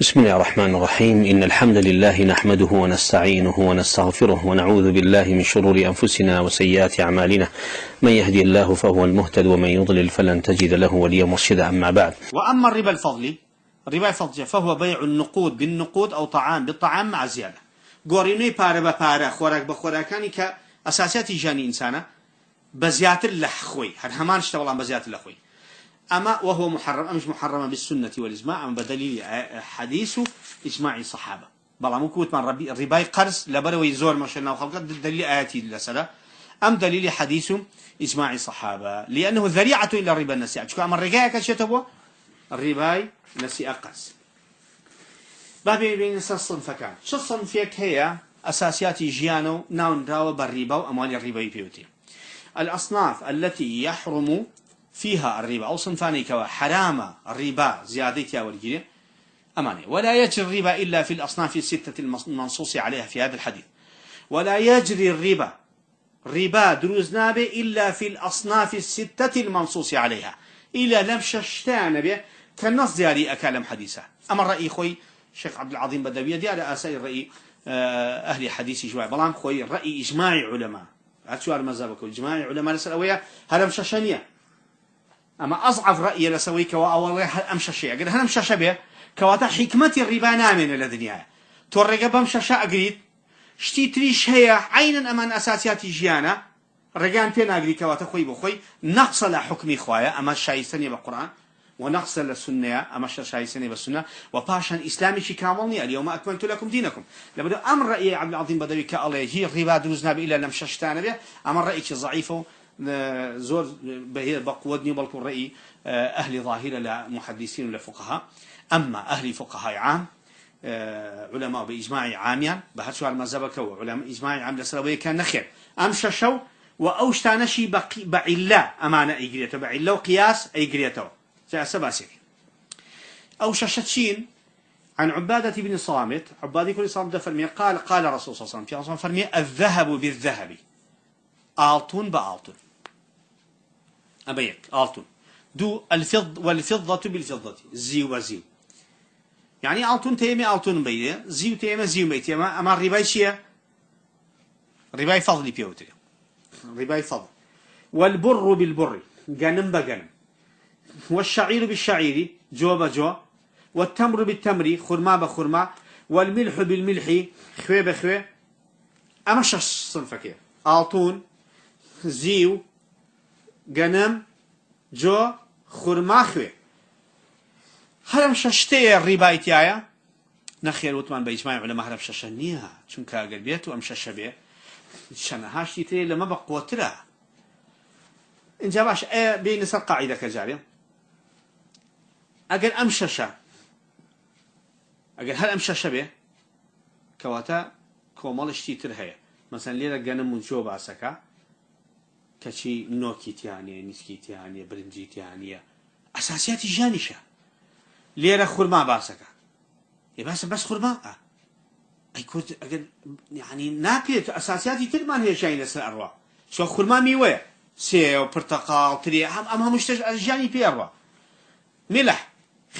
بسم الله الرحمن الرحيم. إن الحمد لله نحمده ونستعينه ونستغفره ونعوذ بالله من شرور أنفسنا وسيئات أعمالنا. من يهدي الله فهو المهتد ومن يضلل فلن تجد له وليا مرشدا. أما بعد، وأما الربا الفضلي فهو بيع النقود بالنقود أو طعام بالطعام مع زيادة. قوريني بارا ببارا خوراك بخوراكاني كأساسيات جاني إنسانة بزيادة اللحخوي هر همان اشتغلان بزيادة اللحخوي. أما وهو محرم مش محرم بالسنة والإجماع، أما بدليل حديث إجماع الصحابة. بلا مكوت من الربا قرص لبروي زور ما شلنا وخلقت دليل آياتي للسنة أم دليل حديث إجماع الصحابة، لأنه ذريعة إلى الربا النسيئة. شو أمر رجاء كشتبه الربا نسيئة قرص. بابي بين الصنف كان شو الصنفيك هي أساسيات جيانو ناون راو بالربا وأموال الربا يبيوتي. الأصناف التي يحرم فيها الربا أو صنفاني كوا حرام الربا زيادتها والجنيه أماني، ولا يجري الربا إلا في الأصناف الستة المنصوص عليها في هذا الحديث. ولا يجري الربا دروز نابه إلا في الأصناف الستة المنصوص عليها إلا لم ششتان به كالنص دياري أكالم حديثة. أما الرأي خوي الشيخ عبد العظيم بدوية ديار أسائل الرأي أهل حديث جواي بلام خوي الرأي إجماعي علماء أتشوار مذهبك إجماعي علماء لسأوية هلم ششانية. أما أضعف رأيي لسويك وأول أمشى شيء أقول هنم شاشة كواتا حكمة الربا نامن الدنيا تورجع بمشى أقريد شتي تريش هي عينا أمان أساسيات جيانا رجعن فينا أقري كواتا خوي بخوي نقص لحكم خوايا أما الشايسني بالقرآن ونقص للسنة أما الشايسني بالسنة وباشا إسلامي شي كاملني اليوم أكملت لكم دينكم. لابد أمر رأيي عبد العظيم بدوي كالله هي الربا دروزنا إلا لم ششتان به. أمر رأيي ضعيفه زور بقودني بالكل رأي أهل ظاهرة لمحدثين ولفقهاء. أما أهل فقهاء عام علماء بإجماع عاميا بهرشوا على مذهبك وعلماء إجماع عام لسلوية كان نخير أمششوا وأوشتانشي بعلا أمانة إجريته بعلا وقياس إجريته جاء سباسي أو ششتشين عن عبادة بن صامت. عبادة بن صامت فرمي قال رسول صلى الله عليه وسلم فرمي الذهب بالذهب آلتون بآلتون أبيك آلتون دو والفضة بالفضة زيو وزيو يعني آلتون تيمي آلتون بيده زيو تيمي زيو بيده. أما الرباي شيء رباي فضلي بيوتري رباي فضل. والبر بالبر جنم بجنم. والشعير بالشعير جو بجو. والتمر بالتمر خرما بخرما. والملح بالملح خوي بخوي. أما شش صنفك آلتون زيو جنم جو خرما خوي هرم ششتي الربايتي آيا نخير وطمان بإجماع علماء هرم ششنيها چونك اگر بيتو ام ششبه شنهاشتي تري لما بقوترها انجا باش بين سر قاعدة كجاري اگر ام ششا اگر هل ام ششبه كواتا كومالشتي ترهي مثلا ليلة جنم جو باسكا كشي نوكي تيانية نسكي تيانية برنجي تيانية أساسيات جانشة ليرة خرما باسكا يباس بس خرما أي كنت يعني ناكل أساسياتي تلمان هي شيء نسل أروى شو خرما ميوه سيو برتقال تري أما مشتج جاني في أروى ملح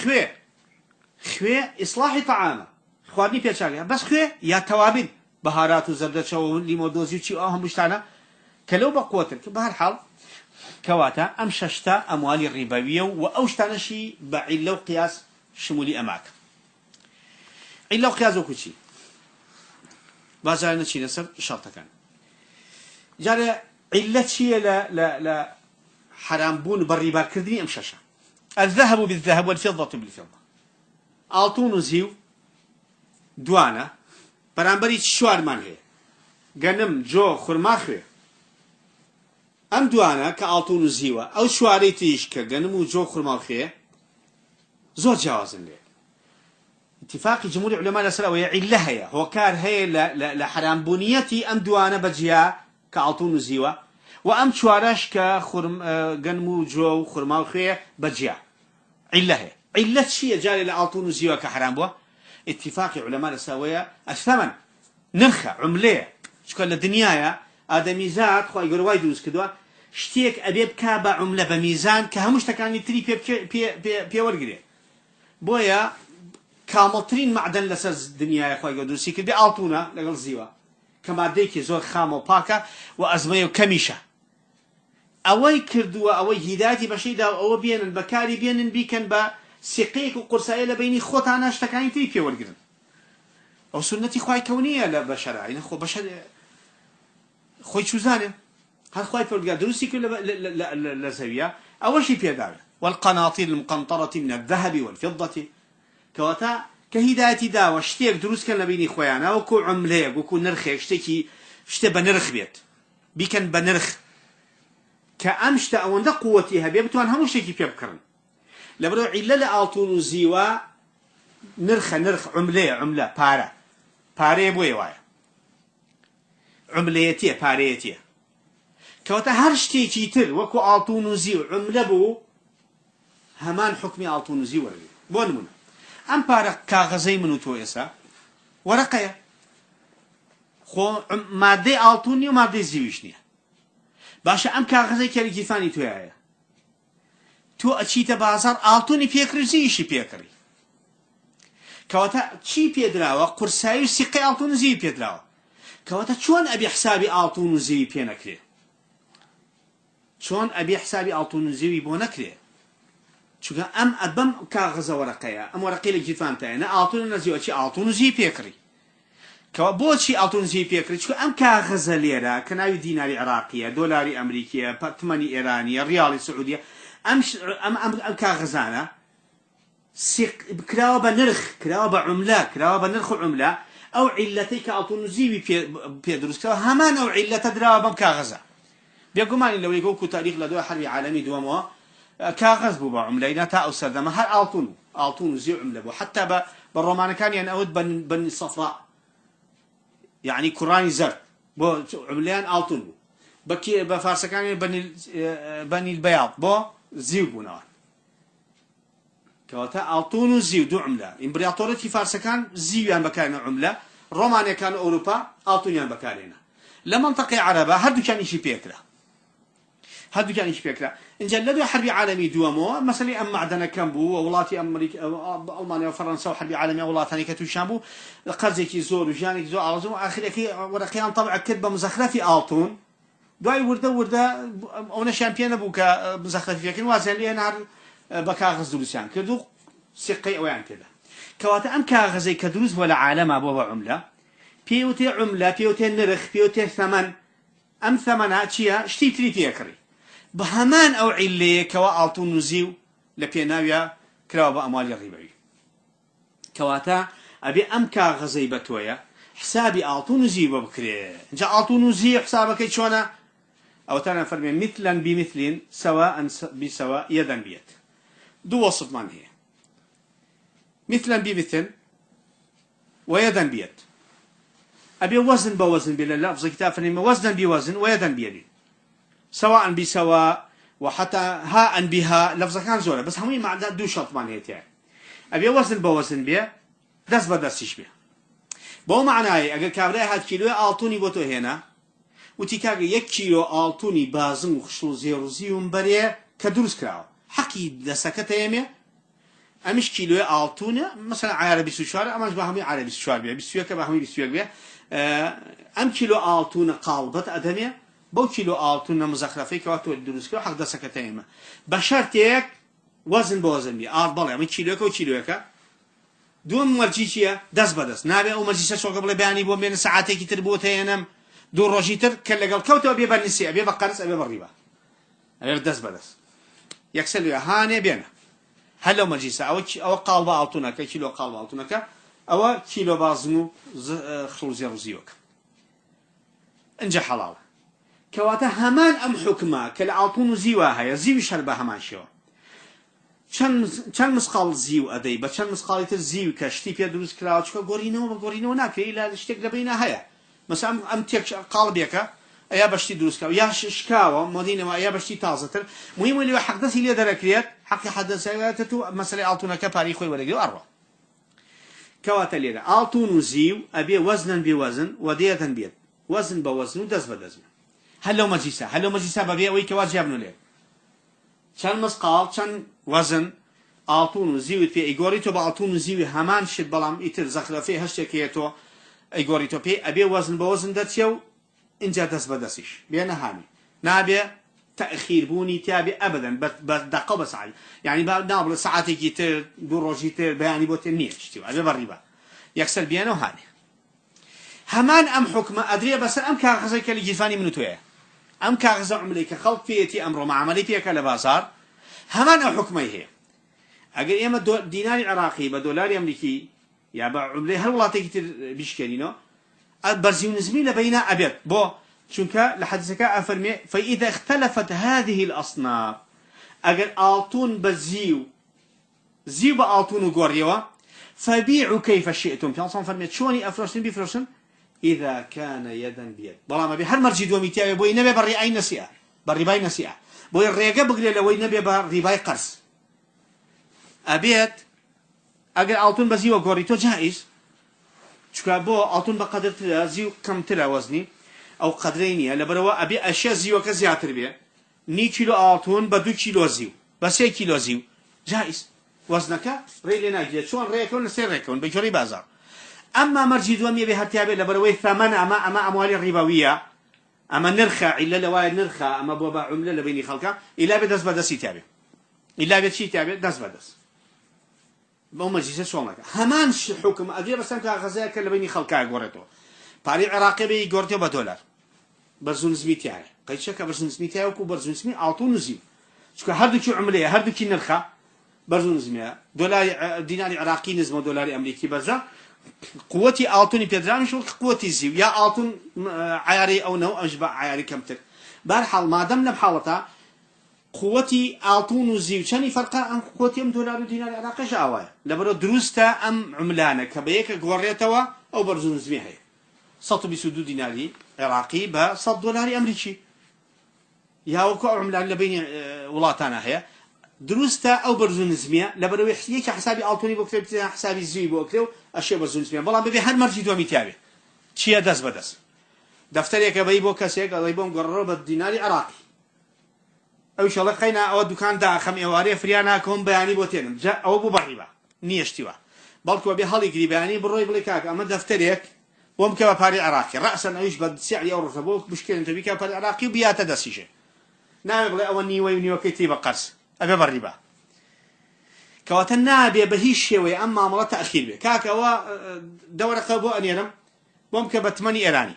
خوي إصلاح طعامه خوارني في أشياء بس خوي يا توابل بهارات وزبدة شو ليمو دوزي وشي مشتانا كلو بقوتر بهالحال كواتا أم ششتا أموال الربوية وأوشتانا شي بعلو قياس شمولي أماك علو قياس وكوشي بازارنا شي نصر شرطة كان جاري علة شي لا حرام بون بالربا كردني أم ششا. الذهب بالذهب والفضة بالفضة آلتون وزيو دوانا برانبري شوار من هي جنم جو خرماخي أم دوانا كألتون وزيوة أو شواري تيش كجنم وجو خرما وخيه زور جوازن ليه. اتفاق جمهور العلماء السلوية علها هي هو كار هي لحرام بنيتي أم دوانا بجيا كألتون وزيوة وأم شوارش كخرم جنم وجو خرما وخيه بجيا علها هي علة شيء جاري لألتون وزيوة كحرام بوا. اتفاق علماء السلوية الثمن نرخة عملية شكل الدنيا آدمي زاد خو يقول وايد دوز كدوا شتيك أبيب كابا عملة بميزان كهمش تكاني تري بي ورقري بويا كاملترين معدن لسر دنيا خوي قدر سيكل بي ألتونا لقل زيوا كما ديكي زور خام وباكا وأزميو كميشة أوي كردوا أوي هدايتي بشيدا أو بين البكاري بين بيكن با سقيك وقرصائل بيني خوتانا اشتكاين تري في ورقرن أو سنتي خوي كونية لبشر عين خو بشر خوي شو زانه هل خوي في ورقرن دروسي كل لزاوية أول شيء في دار والقناطير المقنطرة من الذهب والفضة كواتا كهدايتي دا واشتيك دروس كان لبيني خويانا وكو عمليك وكو نرخ اشتكي اشتى بنرخ بيت بيكن بنرخ كأمشت أو عند قوتها بيبتوان هم شيء كيف بكرن لبرو علة ألتون زيوا نرخ عملة بارة بوي واي عمليتيه باريتيه كواتا هرشتي كيتر وكو ألتون زيو عملة بو همان حكمي ألتون زيو بون أم بارك كاغزي منو تويسا ورقية خو مادة ألتوني ومادة زيوشنية باشا أم كاغزي كاري كيفاني تويايا تو أشيت بازار ألتوني بيكري زيشي بيكري كواتا چي بيدراوا قرسايو سيقي ألتون زي بيدراوا كواتا شون أبي حسابي ألتون زي بينكري شون أبي حسابي ألتون زي بونكري شو أم أبم كاغز ورقية أم ورقية الجيفان تاعنا ألتون نزيو أشي ألتون زي بيكري كوا شي ألتون زي بيكري شو أم كاغز ليرة كنايو ديناري عراقية دولاري أمريكية ثمانية إيرانية ريالي سعودية أم كاغزانا كراوة بنرخ كراوة بعملة كراوة بنرخ عملة أو علتي كألتون زي بيدرس كراوة همان أو علة دراوة بم كاغزة بيقوماني لو يقولوا تاريخ لدول حرب عالمي دوما كاغز بو بعملة تا أو سردما هل ألتون زي عملة بو حتى بالرومان كان ينقود بن صفراء يعني كراني زرد بو عمليان ألتون بو بكي بفارس كان بني البياض بو زيو بونار كواتا ألتون زيو دو عملة إمبراطورية فارس كان زيو يعني بكارنا عملة رومانيا كان أوروبا ألتون يعني بكارنا لمنطقة عربة هادو كان يشي بيكرا إن جلدوا حرب عالمي دوامو مثلا أم معدنا كان بو وولاتي أمريكا ألمانيا وفرنسا وحرب عالمي وولاتني كتوشامبو قرزكي زور وجانك زور عرضو آخرك ورقيان طبعا كتبة مزخرفة ألتون دواي ورده أونا شامبيون بوكا مزخرفة لكن وازن لي نهار بكاغز دروسيان كدو سقي أويان كذا كواتا أم كاغزي كدروس ولا عالم أبوه عملة بيوتي عملة بيوتي نرخ بيوتي ثمن أم ثمنها تشيا شتي تريتي يكري بهمان أو علة كوا ألتون نزيو لبيناويا كراوا بأموال الربوي كواتا أبي أم كاغزي بتويا حسابي ألتون نزيو بكري جا ألتون نزيو حسابك شونا أو تانا فرمي مثلا بمثل سواء بسواء يدا بيد دو وصف من هي مثلا بمثل ويدا بيد أبي وزن بوزن بلا لفظ كتاب فرمي وزنا بوزن ويدا بيد سواء بسواء وحتى هاء بها لفظ كان زورة بس همي مع دو شرط من هي تاعي أبي وزن بوزن بيه دس بدرسيش بيه بو معناي أجل كابري هاد كيلو ألتوني بوتو هنا وتيكاغي 1 كيلو ألتوني بازن وخشلو زيروزيوم بريه كدروس كراو حقي دسكته يمي أمش كيلو ألتوني مثلا عربي سوشار أمش بهمي عربي سوشار بيه بسويك بهمي بسويك بيه أم كيلو ألتوني قالبت أدمي بو كيلو ألتوني مزخرفي كواتو الدروس كراو حق دسكته يمي بشرتك وزن بوزن بيه بالي أمي كيلوك وكيلوك دون مرجيشيا دس بدس نابي أو مرجيشة شو قبل بياني بو بين ساعتين كتير بوتينم دور روجيتر كلا قال كوتو أبي بنسي أبي بقرص أبي بالربا أبي دس بدس يكسل يا هاني بينا هلا مرجيشة أو قالبا ألتونك كيلو قالبا ألتونك أو كيلو بازمو خلوزي روزيوك انجح حلال كواتا همان أم حكمة كلا ألتون زيوها زيو شربها همان شو چند مسقال زیو ادی با چند مسقالیت زیو کشتی پی دروس کراوچ که گورینو نکری ایلا شتک لبینا هیا مثلا ام تیک قالبیکا ایا بشتی دروس کراو یا شکاوا مدینه ما ایا بشتی تازه تر مهم اللي حدث لي درکریت حق حدثاتو مساله التونا كباري خوي ولا جو اروا كوات ليرا التون زيو ابي وزنا بوزن وديتا بيد وزن بوزن دز بدز هلو مجلسه بابي وي كواجب نو ليه چند مسقال چند وزن ئاڵتون و زیوت پێ ئەیگۆڕیتەوە بە ئاڵتون و زیوی هەمان شت بەڵام ئیتر زەخرەفەی هەشتێک هەیە تۆ ئەیگۆڕیتەوە پێ ئەبێ وەزن بە وەزن دەچێ و اینجا دەست بەدەستیش بێ نەهانی نابێ تأخير بوني تابع أبدا بدقة بس عادي يعني بعد نابل ساعتي كتير دو روجي كتير بيعني بوتين نيش تيو هذا بالربا يكسر بيانه وهاني همان أم حكمة أدري بس أم كاغزة كلي جفاني منو تويه أم كاغزة عمليك خلق فيتي أمره مع عملي فيها كلا بازار همان أم حكمة هي أجل إما دينار عراقي بدولار أمريكي يا بعملي هل والله تكتير بيشكلينه برزيون زميلة بين أبيض بو شنك لحدثك أفرمي فإذا اختلفت هذه الأصناف أجل آلتون بزيو زيو بآلتون وقريوا فبيعوا كيف شئتم في أصلا فرمي شوني أفرشن بفرشن إذا كان يدا بيد بلا ما بهر مرجد وميتاوي بوي نبي بالرئاي نسيئة بالرباي نسيئة بوي الريقة بقلي لوي نبي بالرباي قرص أبيت أجل آلتون بزيو وقريتو جائز شكا بو آلتون بقدر زيو كم ترى وزني أو قدرينية لبروا أبي أشياء زيو كزياتر بيه ني كيلو آلتون بدو كيلو زيو بس 1 كيلو زيو جائز وزنك ريلي ناجي شلون ريكون سير ريكون بجري بازار أما مرجي دوامي بها تابع لبروي ثمن أما أموال الربوية أما نرخى إلا لواي نرخى أما بوبا عملة لبيني خلقه إلا بدس بدس تابع إلا بتشي تابع دس بدس بمرجي شلون لك همان حكم أدري بس أنت غزاك لبيني خلقه قريته باري عراقي بي قرته بدولار برزون زميتي على قيد شك برزون زميتي وكو برزون زمي أعطون زيو شكو هردو كي عملية هردو كي نرخى برزون زمية دولار دينار عراقي نزمه دولار أمريكي برزا قوتي أعطوني بيدران شو قوتي زيو يا أعطون عياري أو نو أشبع عياري كمتر بارحال ما دمنا بحالتها قوتي أعطون زيو شاني فرقا عن قوتي أم دولار ودينار عراقي شاوايا لبرو دروستا أم عملانة كبيك قوريتوا أو برزون زمية 122 ديناري عراقي ب $100 أمريكي يا وكو عملان لبين ولاتانا هي دروستا أو برزون زمية لبرو يحتيك حسابي ألتوني بوكتب حسابي زي بوكتب أشياء برزون زمية بلا ببي هاد مرجي دوامي تابع شيء دس بدس دفتريك بي بوكاسيك الله يبون قرروا بالديناري عراقي أو شاء الله خينا أو دكان دا خم أواري فريانا كون بياني بوتين جاء أو ببريبا نيشتوا بلكو بهالي قري بياني بروي بلكاك أما دفتريك ومكبا باري عراقي رأسا أيش بد سعر أو رتبوك مشكلة أنت بيكا باري عراقي وبيات دسيجة نعم بلا أول نيوي كيتي بقرص أبي بالربا كواتنا بهيش شوي أما عملت تأخير به كاك أو دورة قبو أن ينم ومكبا 8 إيراني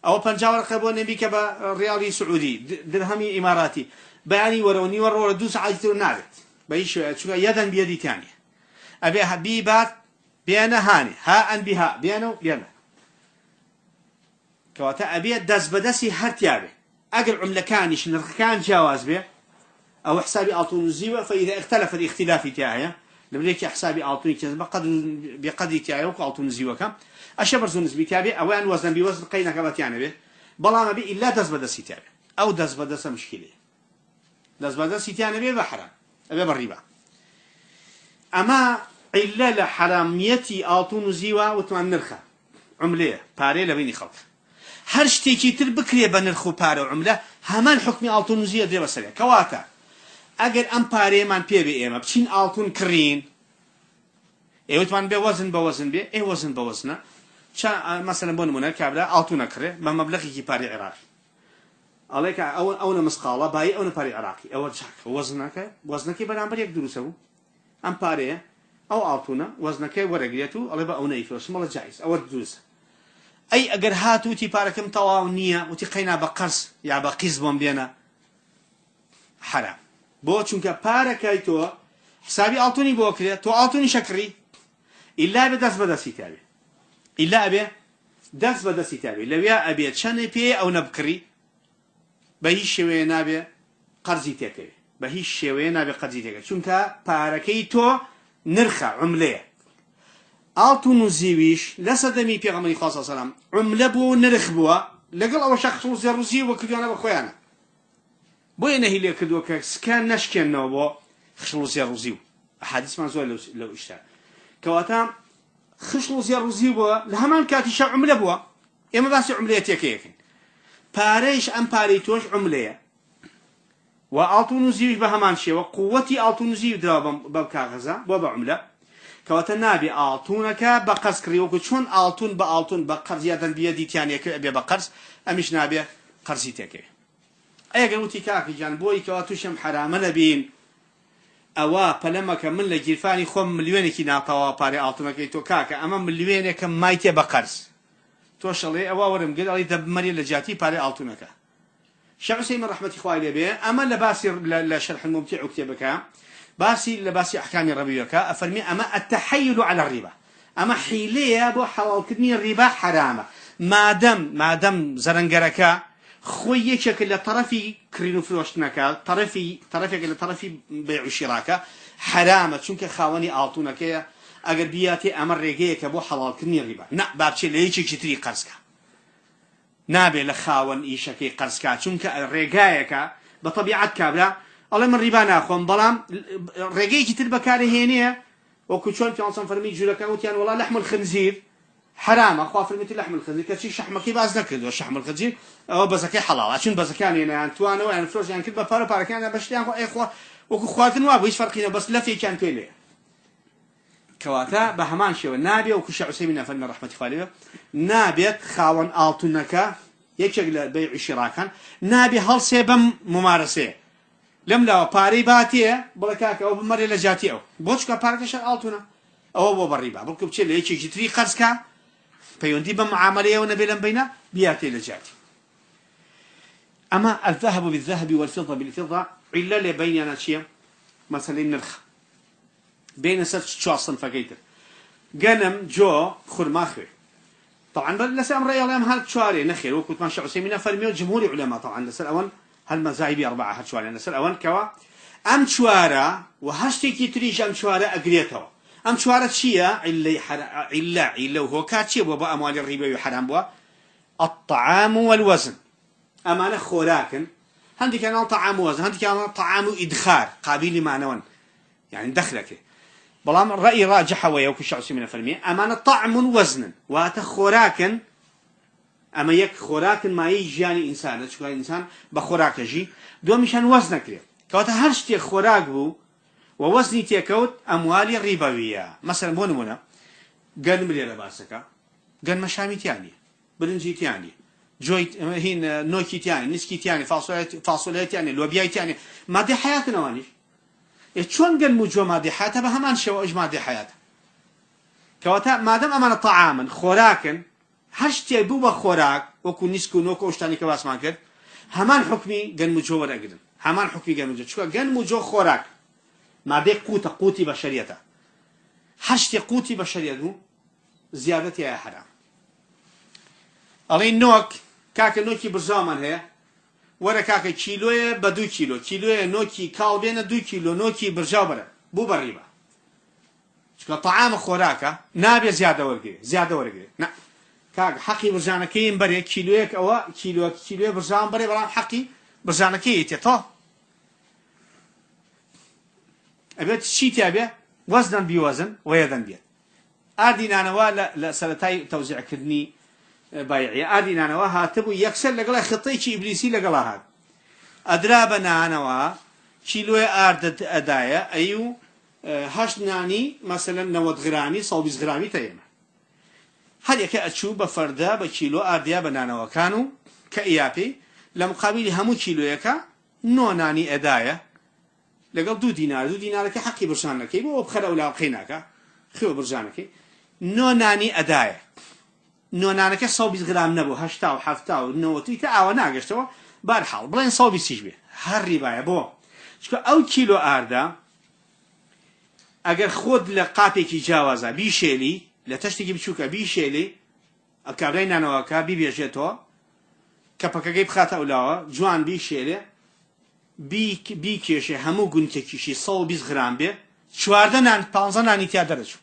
أو بنجاور قبو أن بيكبا ريالي سعودي درهمي إماراتي بياني وروني ورو دوس عاجتو نابت بهيش شوي يدا بيدي تانية أبي حبيبات بيانا هاني ها أن بها بيانا كواتا أبي دس بدسي هرتيابه أقل عملكانش نرخكان جواز به أو حسابي أعطون الزيوة فإذا اختلف الاختلاف تاعي لبليك حسابي أعطوني كذا بقدر تاعي وكو أعطون الزيوة كم أشبر زون نسبي تابه أو أن وزن بوزن قينا كبات يعني به بلا ما بي إلا دس بدسي تابه أو دس بدس مشكلة دس بدسي تاعي به بحرام أبي بالربا أما إلا لحراميتي أعطون الزيوة وتمان نرخة عملية باري لبيني خلق هرش تيجي تربكري بنرخو باري وعملة همان حكمي أعطون الزيوة دري بسريع كواتا أجر أم باري من بي بي إما بشين أعطون كرين إيه وتمان بوزن بي إيه وزن بوزنه شا مثلا بونمونا كابلا أعطونا كره بمبلغي كي باري عراقي عليك أو مسقالة باي أو باري عراقي أول شك وزنك بنامبر يقدروا سو أم باري أو أعطونا وزنك ورقيته الله بقى ونيفه الله جائز أو الدوس أي أجر هاتو تي باركم طواونية وتقينا بقرص يا بقيز بينا حرام بو چونك باركايتو حسابي أعطوني بوكري تو أعطوني شكري إلا بدس بدسي تابي إلا أبي دس بدسي تابي لو يا أبي تشاني بي أو نبكري بهيش شوي نابي قرزي تاكي بهيش شوي نابي قرزي تاكي چونك باركايتو نرخة عملية أعطون زيويش لسدمي بيغمري خاصة سلام عملة بو نرخ بوا لقل أول شخص روزي وكدوانا بخويانا بوين هي اللي كدوا كسكان نشكن نوبو خشلو زيار روزيو أحاديث منزول لو اشتاع كواتا خشلو زيار روزيو لهمان كاتي شا عملة بوا إما بس عملية تيكيكين باريش أم باريتوش عملية وألتون زيوش بهمان شيء وقوتي ألتون زيو درا بكاغزة وبعملة كوات النبي ألتونك بقرز كريوك شون ألتون بألتون بقرز يدن بيدي تاني كأبي بقرز أمش نبي قرزي تكي أي قلوتي كاكي جان بوي كواتوشم حرام نبين أوا فلما كمل لجيرفاني خم مليونك نعطوا باري ألتونك تو كاكا أما مليونك مايتي بقرز توشلي أوا ورم قل علي دب مري لجاتي باري ألتونك شيخ حسين رحمة إخواني به أما لباسي لشرح الممتع كتابك باسي لباسي أحكام الربيك أفرمي أما التحيل على الربا أما حيلية بو حلال كدني الربا حرامة ما دام زرنجرك خوي شكل طرفي كرينو فلوشتنك طرفي لطرفي بيع وشراكة حرامة شنك خاوني أعطونك أجر بياتي أمر رجيك بو حلال كدني الربا نا بابشي ليش يشتري قرصك نابي لخاون إيشكي قرصك چونك رجايك بطبيعة كابلا الله من ربا ناخون بلام رجايك تلبكاري هينية وكشون في عنصر فرمي جولك وتيان والله لحم الخنزير حرام أخوة فرمي لحم الخنزير كشي شحمكي باز نكد وشحم الخنزير أو بزكي حلال عشان بزكاني أنا أنتوانا وأنا فلوس يعني كده بفارو بارك أنا بشتري أخوة وكخواتن وابو إيش فرقينا بس لفي كان كله كواتا بهمان شو النابي وكش عسيمنا فلنا رحمة خالده نابيت خاون آلتونك يكشغل بيع شراكا نابي هل سيبم ممارسة لم لا باري باتيه بلكاك أو بمري لجاتي أو بوشكا باركش آلتونا أو بريبا بلكو بتشيل هيك يجتري قرصك فيوندي بمعاملة ونبيلن بينا بياتي لجاتي أما الذهب بالذهب والفضة بالفضة إلا لبيننا شيء مثلا النرخ بين شو أصلا فقيتر جنم جو خرماخي طبعا بس أمر يلا هذا شواري نخير وكنت ماشي عسيمنا فرميو جمهور علماء طبعا نسأل أول هالمذاهب أربعة هالشواري نسأل أول كوا أم شوارا وهشتي كتريش أم شوارا أجريتها أم شوارا شيا إلا وهو كاتشي وبا أموال الربا وحرام بوا الطعام والوزن أمانة خوراكن هندي كان طعام وزن هندي كان طعام إدخار قابل معنون يعني دخلك بلام الرأي راجح وياك الشعسي من الفرمية أمانة طعم وزن واتخوراكن أما يك خوراكن ما يجاني إنسان شو إنسان بخوراك جي دو مشان وزنك ليه كوت هرشتي خوراك بو ووزني تيكوت أموال الربوية مثلا بونمونا قال ملي لباسك قال مشامي تاني برنجي تاني جويت هين نوكي تاني نسكي تاني فاصوليا تاني لوبيا تاني ما دي حياتنا وانيش شون قال موجو مادي حياته بهمان شو إيش مادي حياته كواتا ما دام أمانة طعاما خوراكن هشتي بوبا خوراك وكو نسكو نوكو اشتاني كواس ما كد همان حكمي قال موجو ولا قدم همان حكمي قال موجو شو قال موجو خوراك مادي قوتي بشريته هشتي قوتي بشريته زيادتي يا حرام ألين نوك كاك نوكي برزامان هي ورا كاكا كيلو بدو كيلو نوكي كالبين 2 كيلو نوكي برجابره بو بريبا شكا طعام خوراكا نابي زياده ورقي نا كاك حقي برزانكين بري كيلويك او كيلو برزان بري برام حقي برزانكي تي ابيت شي تابع وزنا بوزن ويدن بيد ادينا انا ولا سلتاي توزيع كدني بايعي أدينا أنا وهاتبو يكسر لقلا خطيتي إبليسي لقلا هاد أدرابنا أنا وها كيلو أرد أدايا أيو هشناني مثلا 90 غرامي 120 غرامي تيما هذا كأتشو بفردا بكيلو أرديا بنانا وكانوا كإيابي لمقابل همو كيلو يكا نوناني أدايا لقل 2 دينار كحقي برسانك يبو بخلا ولا بخيناك خيو برسانك نوناني أدايا نونانك 120 غرام نبو 8 و 7 و 9 تا ناقشتو بارحال بلين 120 سيجبي هالرباية بو شكو أو كيلو أردا أجر خود لقابيكي جاوزا بيشيلي لتشتكي بشوكا بيشيلي أكابرين أنا وكا بيجيتو كابكا جيب خاطا أولاوا جوان بيشيلي بيكيشي همو قنتكيشي 120 غرام بي شواردا نان 15 ناني تيادرجو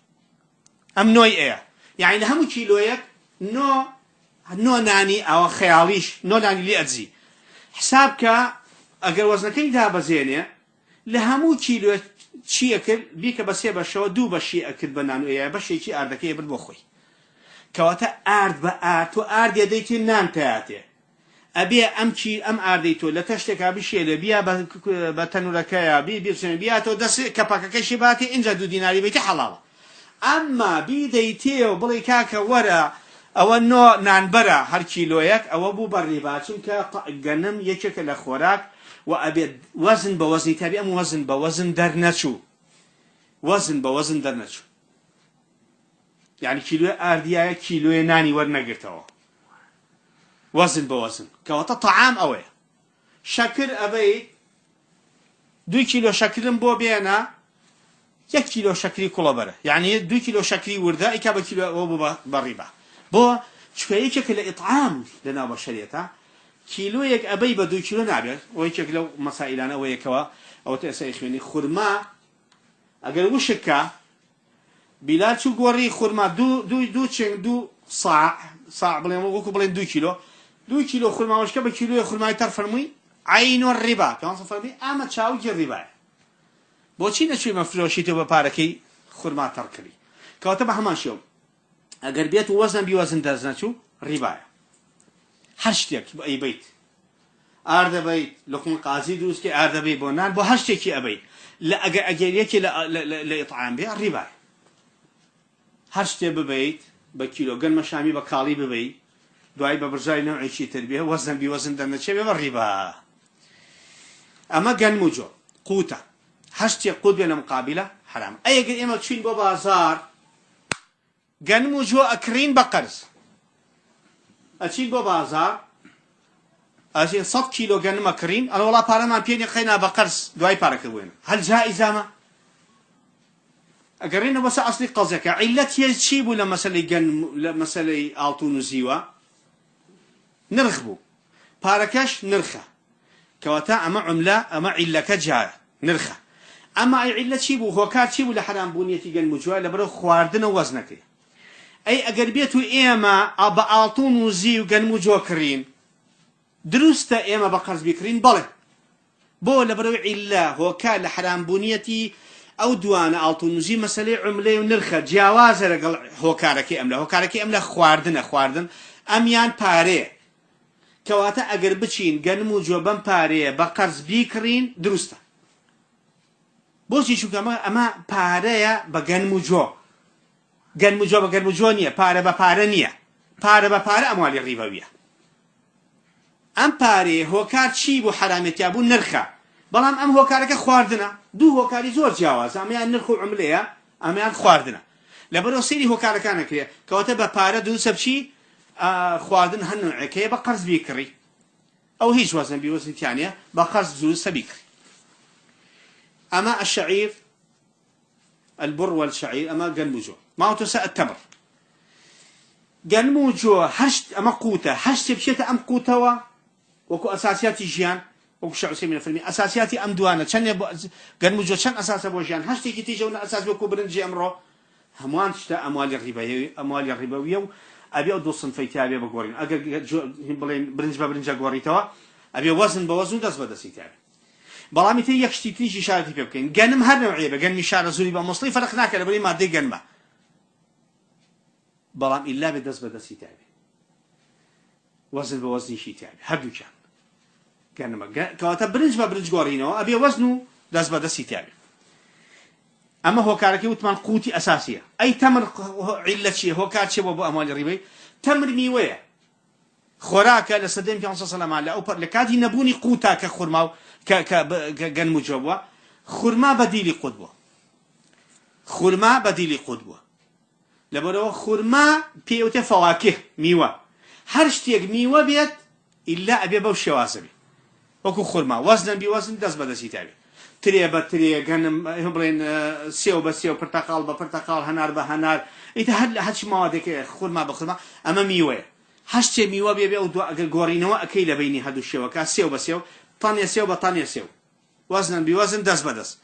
أم نوي إيه يعني لهمو كيلويك نو ناني أو خياليش نو ناني لي أجزي حسابك أجر وزنك ده بزينه لهمو كيلو شيء أكل بيك بس يبشوا دو بشيء أكل بنانو إيه بشيء شيء أردك يبل بخوي كواتا أرد بأرد وأرد يديك نان تأتي أبي أمشي أم أرديتو لا تشتك بشيء بيا بتنوركيا بيا تو دس كباك كشباتي إنجا دو ديناري بيت حلال أما بيديتيو بلي كاكا ورا أو النوع نانبرا هر كيلويك أو أبو بريبا چونك جنم يشك الأخوراك وأبي وزن بوزن تبي أم وزن بوزن درنشو وزن بوزن درنشو يعني كيلو أرديا كيلو ناني ورنقرتوا وزن بوزن كواتا طعام أوي شكر أبي 2 كيلو شكرن بو بينا 1 كيلو شكري كولابرة يعني 2 كيلو شكري وردا إكابة كيلو أبو بريبا بو شكايك الإطعام لنا بشريته كيلو يك أبي ب 2 كيلو نابير ويك لو مسائلنا ويكوا أو تأسيخني خرما أجل وشكا بلاد شو قوري خرما دو صاع بلين وكو بلين 2 كيلو 2 كيلو خرما وشكا بكيلو خرما يترفرمي عين الربا كمان صفرمي أما تشاوج الربا بوشي نشوي مفروشيته بباركي خرما تركلي كاتب همان شو أجر بيت وزن بوزن درزنا شو ربا هشتك أي بيت أرد بيت لكم قاضي دوس كي أرد بيت بونان بو هشتك أبي لا أجريك لا إطعام بيع ربا هشتك ببيت بكيلو قل مشامي بكالي ببيت دعاء ببرزاي نوعي شيء تربيه وزن بوزن درنا شيء بالربا أما قل موجو قوتا هشتك قود بين مقابلة حرام أي قل إما تشين ببازار قل موجو أكرين بقرز أشين ببازار أشين 100 كيلو قل مكرين أنا والله بارما بيني خينا بقرز دعاء بارك وين هل جائزة ما أقرينا بس أصلي قصدك علة يجيب ولا مسألة ألطون زيوا نرخبو باركش نرخه كواتا أما عملة أما علة كجاء نرخه أما أي علة شيبو هو كات شيبو لحرام بنيتي جن مجوا لبرو خواردنا وزنك أي أقربيتو إيما أبا ألطون زيو جن مجوا كرين درسته إيما بقرز بكرين بله بو لبرو علة هو كات لحرام بنيتي أو دوانا ألطون زي مسألة عملة ونرخه جواز رجل هو كاركي أملا خواردن أميان باري كواتا أجر بتشين جنمو جوبان باري بقرز بيكرين درسته بوشي شو كما أما باري بجنمو جو نية باري بباري نية باري أموال الربوية أم باري هو كار شيبو حرامتي أبو نرخه بلام أم هو كارك خواردنا دو هو كاري زور جواز أميان نرخو عملية أميان خواردنا لبرو سيري هو كاركانا كريه كواتا بباري دو سبشي خواردن هنوعي كي بقرز بيكري أو هيج وزن بوزن ثانية بقرز زوز سبيكري أما الشعير البر والشعير أما قنموجو ما هو تساء التمر قنموجو هشت أما قوته هشت بشيته أم قوته وكو أساسيات جيان وكو شعسي من الفيلم أساسيات أم دوانا قنموجو شن أساس أبو جيان هشت كي تيجون أساس بكو برنجي أمره هموان تشتا أموال الربوية أبي أدو صنفي تابي بقورين أجر بلين برنج قوري توا أبي وزن بوزن دس بدسي تابي بلامي تي يكشتي تيجي شارتي بيبكين جنم هر نوعية بجنم شار زوري بمصلي فرقناك لبلي ما دي جنمه بلام إلا بدس بدسي تابي وزن بوزن شي تابي هردو كان جنمه كواتا برنج قورينه أبي وزنه دس بدسي تابي أما هو كاركي وثمان قوتي أساسية أي تمر علة شيء هو كارشي وأبو أموال الربا تمر ميوية خوراك لسدين في عنصر سلام على أوبر لكادي نبوني قوتا كخرما كجن مجبوة خرما بديل قدوة لبرو خرما بيوت فواكه ميوة هرشتيك ميوة بيت إلا أبي بوشي واسبي وكو خرما وزنا بوزن دس بدسي تابي تري جنم هم بلين سيو برتقال هنار بهنار يتهل هاتش موادك خرما بخرما أما ميوة هشت ميوة بيبي أو قورينوا أكيل بيني هادو الشوكة سيو طانية سيو بطانية سيو وزنا بوزن دس بدس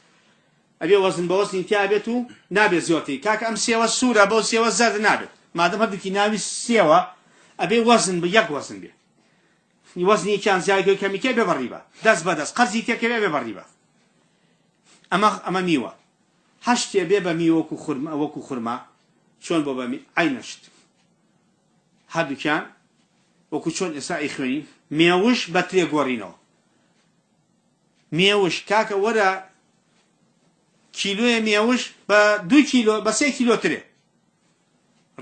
أبي وزن بوزن تابتو نابي زيوتي كاك أم سيو السورة بو سيو الزاد نابي ما دام هذيك نابي سيو أبي وزن بيق وزن بي وزني كان زايد كميكي ببريبا دس بدس قرزي تيكي ببريبا أما ميوة هشت بيبا ميوة وكو خرما شون بابا عينشت هادو كان وەکو چۆن ئێستا ئەیخوێنین مێوش بە ترێ گۆڕینەوە مێوش کاکە وەرە کیلۆیە مێوش بە 2 کیلۆ بە 3 کیلۆ ترێ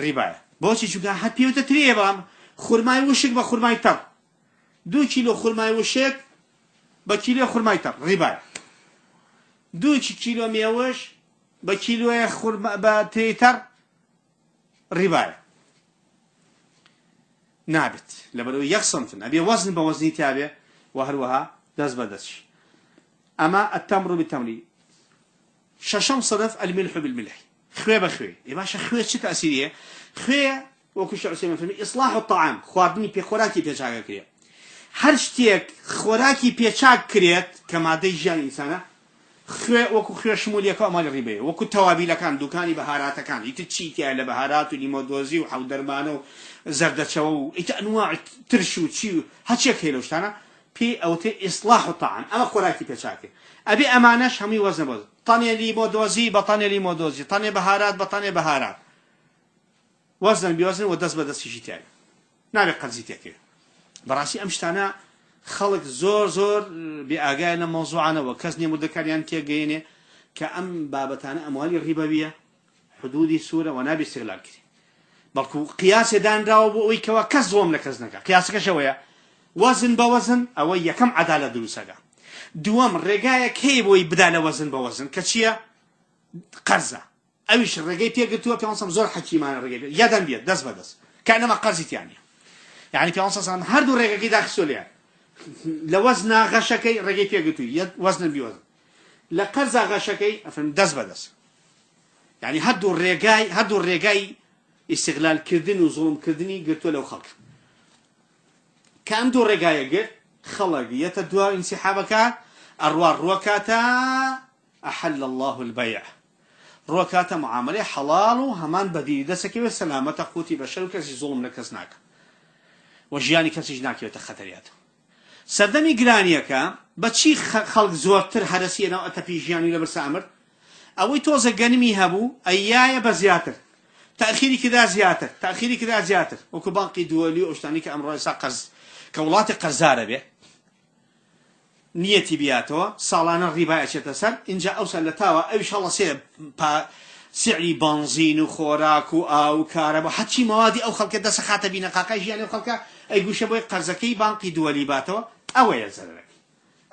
ڕیبایە بۆچی چونکە هەر پێوتە ترێ بەڵام خورمای وشک بە خورمای تەڕ 2 کیلۆ خورمای وشک بە کیلۆ خورمای تەڕ ڕیبایە 2 کیلۆ مێوش بە کیلۆیە بە ترێی تەڕ ڕیبایە نابێت لەبەرەوەی یەک سنفن ئەبێ وەزن بە وەزنی تابێ و هەروەها دەست بەدەستشی ئەمە التەمر بالتەمر شەشەم صنف الملح بالملح خوێ بە خوێ ێ باشە خوێ چ تەئسیریە خوێ وەکو شێخ عوسەیمین فەرمی ئیصلاح الطعام خواردنی پێ خۆراکی پێچاک کرێ هەر شتێک خۆراکی پێچاک کرێت کە مادەی ژیانی ئینسانە خوێ وەکو خوێ شمولیەکە ئەمالی ڕیبەیە وەکو تەوابیلەکان دوکانی بەهاراتەکان ئیتر چی تایە لە بەهارات و لیمۆدۆزی و حەودەرمانە و زەردەچەوە و ئیتر ئەنواع ترش و چی و هەرچێک هەیە لەو شتانە پێی ئەوتێ ئیصلاح الطعام ئەمە خۆراکی پێچاکێ ئەبێ ئەمانەش هەمووی وەزن بۆ تانێ لیمۆدۆزی بە تانێ لیمۆدۆزی تانێ بەهارات بە تانێ بەهارات وەزن بیوەزن و دەست بەدەستیشی تایە نابێت قەرزی تێکێ بەڕاستی ئەم شتانە خەڵک زۆر بێئاگایە لە مۆزوعانەوە کەس نێمودەکاریان تێگەیەنێ کە ئەم بابەتانە ئەموالی ڕیبەویە حدودی سوورە و نابێت استیغلال کردی بەڵکو قیاسێ دانراوە بۆ ئەوەی کەوا کەس زۆم لە کەس نەکا قیاسەکەشەوەیە وەزن بە وەزن ئەوە یەکەم عەدالەت دروستەکە دووەم ڕێگایەک هەیە بۆی بدا لە وەزن بە وەزن کە چییە قەرزە ئەویش ڕێگەی پێگرتووە پێغەمبەر زۆر حەکیمانە ڕێگەی یادەن بێت دەست بەدەست کەئەنەما قەرزی تیانە یعنی پێغەمبەر هەردوو ڕێگەکەی داخستۆ لێیان لە وەزنا غەشەکەی ڕێگەی پێگرتووی وەزن بیوەزن لە قەرزا غەشەکەی ئەفرم دەست بەدەست یعنی هەردوو ڕێگای ئیستیغلالکردن و زوڵمکردنی گرتووە لەو خەڵک کە ئەم دوو ڕێگایە گرت خەڵک یەتە دوا ئینسیحابەکە ئەڕوا ڕوەکاتە ئەحەل الله البەیع ڕوەکاتە معاملەی حەڵاڵ و هەمان بەدیری دەسەکەوێت سەلامەتە قوتی بەشەر و کەسی زوڵم لە کەس ناکە و ژیانی کەسیش ناکەوێتە خەتەریاتەوە سەردەمی گرانیەکە بەچی خەڵک زۆرتر هەرەسیەنەوە ئەتەپی ژیانی لە بەرسە ئەمر ئەوەی تۆزە گەنمی هەبوو ئەیایە بە زیاتر تأخيري كذا زياتر وكو بانقي دولي وشتاني كأمر رئيسا قرز كولاتي قرزارة به نيتي بياتوا صالانا الربا اشتسر إن جاء أوصل لتاوى أو إن شاء الله سعري بنزين وخوراك أو كهرباء حتى موادي أو خلق دس خاتبين قاقاش يعني خلق أي قوش بوي قرزكي بانقي دولي باتوا أو يزرك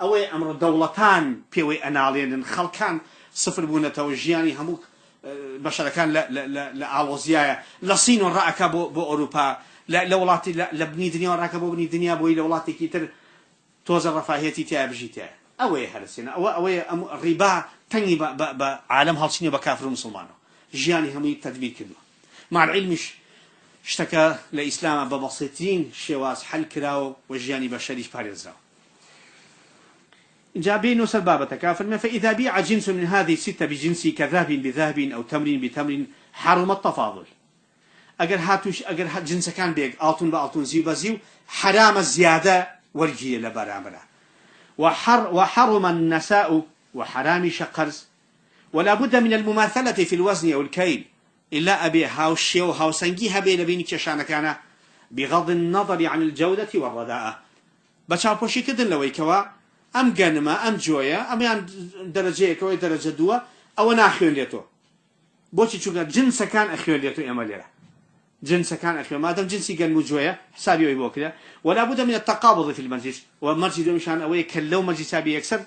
أو أمر دولتان بيوي أنالين خلقان صفر بونا توجياني هموك بشر كان لا ألوزيا لا صين رأك بو أوروبا لا ولاتي لا بني دنيا رأك بو بني دنيا بو إلى ولاتي كتير توزر رفاهيتي تابجيتها أوي هالسنة أوي الربا تاني بعالم هالسنة بكافر مسلمانه جياني هم تدبير كله مع العلم اشتكى لإسلام ببسيطين شواز حل كراو وجياني بشري باريزاو جابين وصل بابتك فإذا بيع جنس من هذه الستة بجنس كذهب بذهب أو تمر بتمر حرم التفاضل أجر جنس كان بيق ألتون بألتون زيو بزيو حرام الزيادة ورجية لبرامرة وحرم النساء وحرام شقرز ولا بد من المماثلة في الوزن أو الكيل إلا أبي هاوشي وهاوسنجي هبي لبيني كشان كان بغض النظر عن الجودة والرداءة بشاربوشي كدن لوي كوا أم جنما أم جويا أم يعني درجة كوي درجة دوا أو ناخيون ليتو بوشي شو جنس كان أخيون ليتو يماليرا جنس كان أخيون ما دام جنسي جن مجويا حسابي ويبو كذا ولا بد من التقابض في المجلس والمجلس مشان أوي كلو مجلس أبي يكسر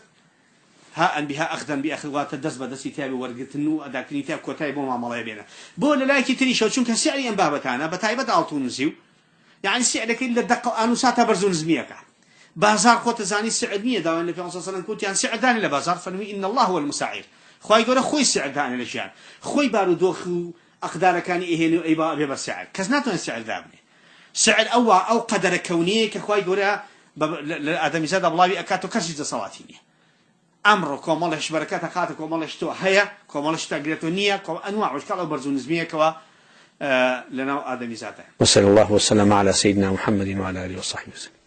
ها بها أخذا بأخوات الدس بدس يتابع ورقة النو أداك نيتاب كوتاي بو معاملة بينا بو لا كتري شو شون كسعري أم بابتانا بتايبة ألتون زيو يعني سعرك إلا الدقة أنو ساتا برزون زميكا بازار خوت زاني سعدنية داوين النبي صلى الله عليه وسلم كنت يعني سعداني لبازار فنوي إن الله هو المساعر خوي يقول خوي سعداني لشيان خوي بارو دوخو أقدار كان إهين إيبا أبي بالسعر كزناتون السعر ذابني سعر أو قدر كونية كخوي يقول لآدم زاد الله بأكاتو كسجد صلاتيني أمره كومالش بركاته قاتل كومالش تو هيا كومالش تقريتو نية أنواع وشكال برزون نزمية كوا لنا آدم زاده وصلى الله وسلم على سيدنا محمد وعلى آله وصحبه وسلم.